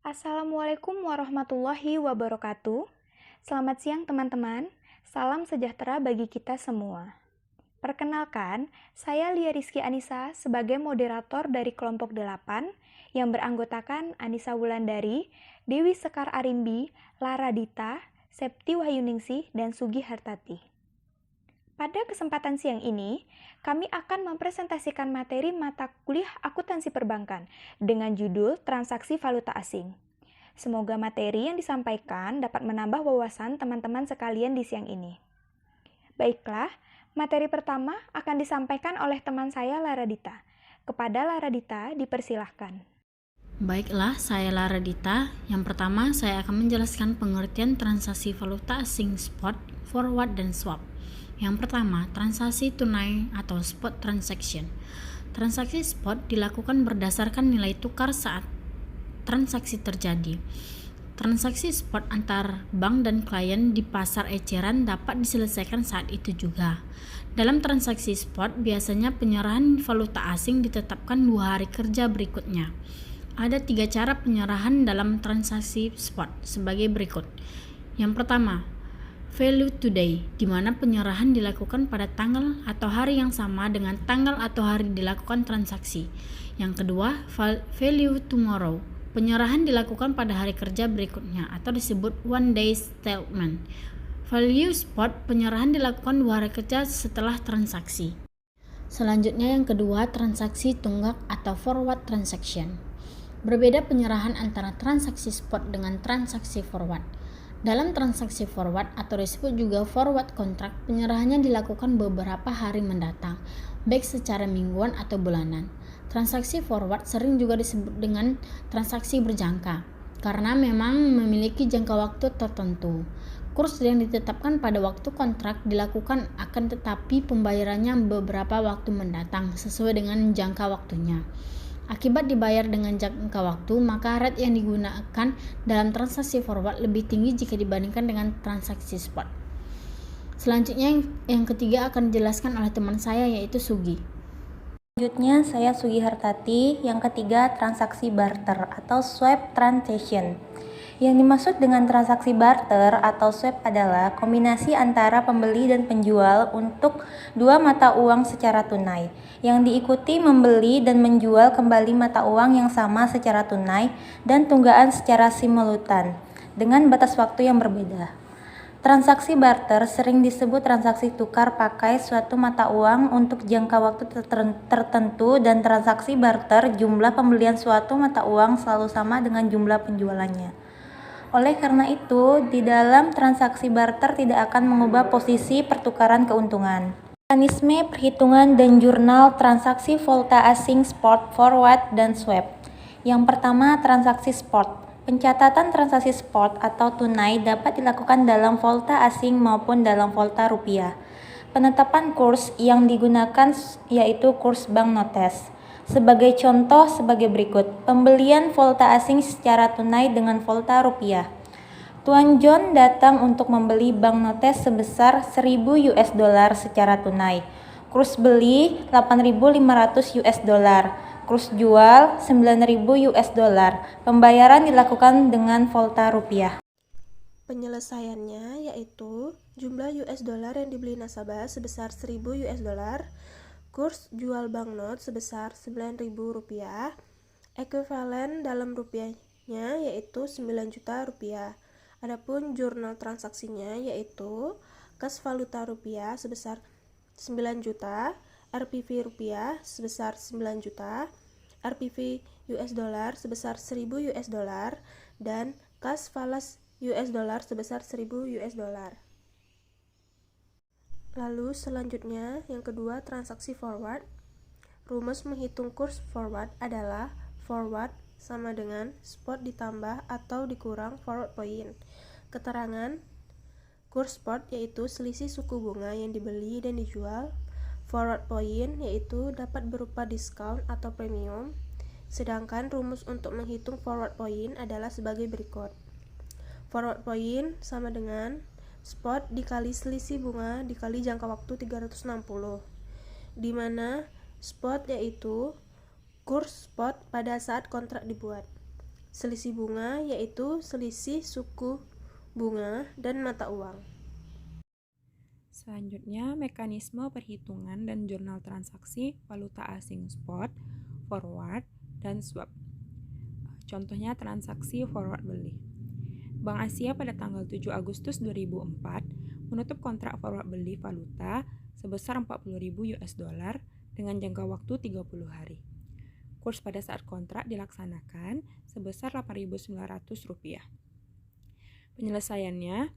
Assalamualaikum warahmatullahi wabarakatuh. Selamat siang teman-teman. Salam sejahtera bagi kita semua. Perkenalkan, saya Lia Rizky Anissa sebagai moderator dari kelompok 8 yang beranggotakan Anissa Wulandari, Dewi Sekar Arimbi, Lara Dita, Septi Wahyuningsih, dan Sugi Hartati. Pada kesempatan siang ini, kami akan mempresentasikan materi mata kuliah akuntansi perbankan dengan judul Transaksi Valuta Asing. Semoga materi yang disampaikan dapat menambah wawasan teman-teman sekalian di siang ini. Baiklah, materi pertama akan disampaikan oleh teman saya Lara Dita. Kepada Lara Dita, dipersilahkan. Baiklah, saya Lara Dita. Yang pertama, saya akan menjelaskan pengertian transaksi valuta asing spot, forward, dan swap. Yang pertama, transaksi tunai atau spot transaction. Transaksi spot dilakukan berdasarkan nilai tukar saat transaksi terjadi. Transaksi spot antar bank dan klien di pasar eceran dapat diselesaikan saat itu juga. Dalam transaksi spot, biasanya penyerahan valuta asing ditetapkan 2 hari kerja berikutnya. Ada 3 cara penyerahan dalam transaksi spot sebagai berikut. Yang pertama, value today, di mana penyerahan dilakukan pada tanggal atau hari yang sama dengan tanggal atau hari dilakukan transaksi. Yang kedua, value tomorrow, penyerahan dilakukan pada hari kerja berikutnya atau disebut one day settlement. Value spot, penyerahan dilakukan 2 hari kerja setelah transaksi. Selanjutnya yang kedua, transaksi tunggak atau forward transaction. Berbeda penyerahan antara transaksi spot dengan transaksi forward. Dalam transaksi forward atau disebut juga forward contract, penyerahannya dilakukan beberapa hari mendatang, baik secara mingguan atau bulanan. Transaksi forward sering juga disebut dengan transaksi berjangka, karena memang memiliki jangka waktu tertentu. Kurs yang ditetapkan pada waktu kontrak dilakukan akan tetapi pembayarannya beberapa waktu mendatang sesuai dengan jangka waktunya. Akibat dibayar dengan jangka waktu, maka rate yang digunakan dalam transaksi forward lebih tinggi jika dibandingkan dengan transaksi spot. Selanjutnya yang ketiga akan dijelaskan oleh teman saya yaitu Sugi. Selanjutnya saya Sugi Hartati. Yang ketiga, transaksi barter atau swap transaction. Yang dimaksud dengan transaksi barter atau swap adalah kombinasi antara pembeli dan penjual untuk dua mata uang secara tunai, yang diikuti membeli dan menjual kembali mata uang yang sama secara tunai dan tunggaan secara simultan dengan batas waktu yang berbeda. Transaksi barter sering disebut transaksi tukar pakai suatu mata uang untuk jangka waktu tertentu, dan transaksi barter jumlah pembelian suatu mata uang selalu sama dengan jumlah penjualannya. Oleh karena itu, di dalam transaksi barter tidak akan mengubah posisi pertukaran keuntungan. Mekanisme perhitungan dan jurnal transaksi valuta asing spot, forward, dan swap. Yang pertama, transaksi spot. Pencatatan transaksi spot atau tunai dapat dilakukan dalam valuta asing maupun dalam valuta rupiah. Penetapan kurs yang digunakan yaitu kurs banknotes. Sebagai contoh sebagai berikut, pembelian valuta asing secara tunai dengan valuta rupiah. Tuan John datang untuk membeli banknotes sebesar 1.000 US dollar secara tunai. Kurs beli 8.500 US dollar. Kurs jual 9.000 US dollar. Pembayaran dilakukan dengan valuta rupiah. Penyelesaiannya yaitu jumlah US dollar yang dibeli nasabah sebesar 1.000 US dollar, kurs jual banknot sebesar Rp9.000, ekuivalen dalam rupiahnya yaitu 9 juta rupiah. Adapun jurnal transaksinya yaitu kas valuta rupiah sebesar 9 juta, RPV rupiah sebesar 9 juta, RPV US dollar sebesar 1.000 US dollar, dan kas falas US dollar sebesar 1.000 US dollar. Lalu selanjutnya yang kedua, transaksi forward. Rumus menghitung kurs forward adalah forward sama dengan spot ditambah atau dikurang forward point. Keterangan kurs spot yaitu selisih suku bunga yang dibeli dan dijual. Forward point yaitu dapat berupa diskon atau premium. Sedangkan rumus untuk menghitung forward point adalah sebagai berikut. Forward point sama dengan spot dikali selisih bunga dikali jangka waktu 360, di mana spot yaitu kurs spot pada saat kontrak dibuat. Selisih bunga yaitu selisih suku bunga dan mata uang. Selanjutnya, mekanisme perhitungan dan jurnal transaksi valuta asing spot, forward, dan swap. Contohnya transaksi forward beli. Bank Asia pada tanggal 7 Agustus 2004 menutup kontrak forward beli valuta sebesar 40.000 US dollar dengan jangka waktu 30 hari. Kurs pada saat kontrak dilaksanakan sebesar Rp8.900. Penyelesaiannya,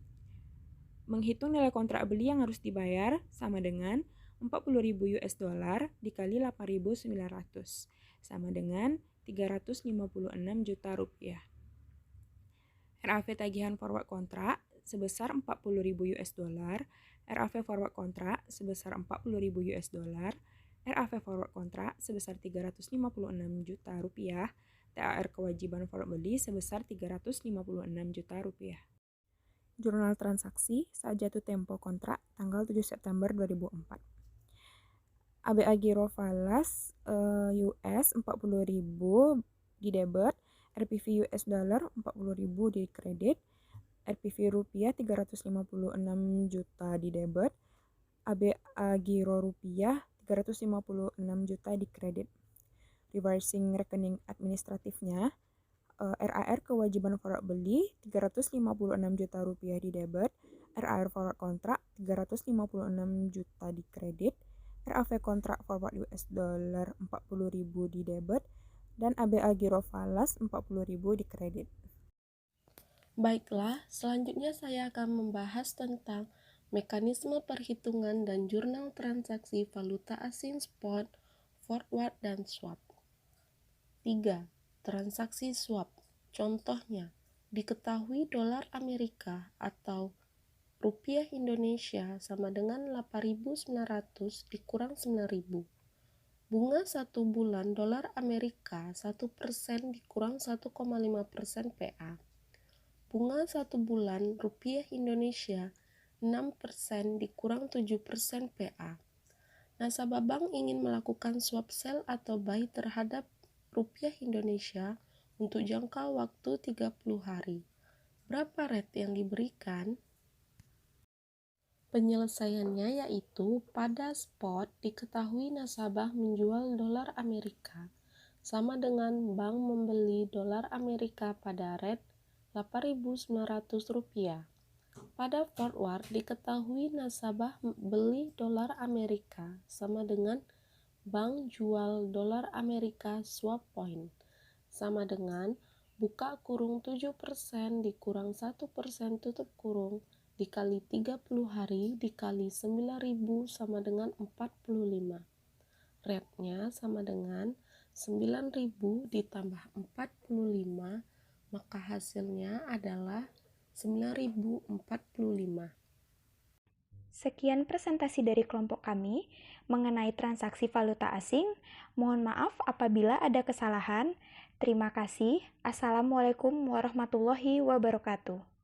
menghitung nilai kontrak beli yang harus dibayar sama dengan 40.000 US dollar dikali 8.900 sama dengan 356 juta rupiah. RAV tagihan forward kontrak sebesar 40.000 US dollar, RAV forward kontrak sebesar 40.000 US dollar, RAV forward kontrak sebesar 356 juta rupiah, THR kewajiban forward beli sebesar 356 juta rupiah. Jurnal transaksi saat jatuh tempo kontrak tanggal 7 September 2004. ABA Giro Falas US 40.000 di debit, RPV US dollar 40.000 di kredit, RPV rupiah 356 juta di debit, ABA Giro rupiah 356 juta di kredit. Reversing rekening administratifnya, RAR kewajiban forward beli 356 juta rupiah di debit, RAR forward kontrak 356 juta di kredit, RAV kontrak forward US dollar 40.000 di debit, dan ABA Giro Falas 40.000 di kredit. Baiklah, selanjutnya saya akan membahas tentang mekanisme perhitungan dan jurnal transaksi valuta asing spot, forward, dan swap. 3. Transaksi swap. Contohnya, diketahui dolar Amerika atau rupiah Indonesia sama dengan 8.900 dikurang 9.000. Bunga 1 bulan dolar Amerika 1% dikurang 1,5% PA. Bunga 1 bulan rupiah Indonesia 6% dikurang 7% PA. Nasabah bank ingin melakukan swap sell atau buy terhadap rupiah Indonesia untuk jangka waktu 30 hari. Berapa rate yang diberikan? Penyelesaiannya yaitu pada spot diketahui nasabah menjual dolar Amerika sama dengan bank membeli dolar Amerika pada rate Rp8.900. Pada forward diketahui nasabah beli dolar Amerika sama dengan bank jual dolar Amerika swap point sama dengan buka kurung 7% dikurang 1% tutup kurung dikali 30 hari dikali 9.000 sama dengan 45. Rate-nya sama dengan 9.000 ditambah 45, maka hasilnya adalah 9.045. Sekian presentasi dari kelompok kami mengenai transaksi valuta asing. Mohon maaf apabila ada kesalahan. Terima kasih. Assalamualaikum warahmatullahi wabarakatuh.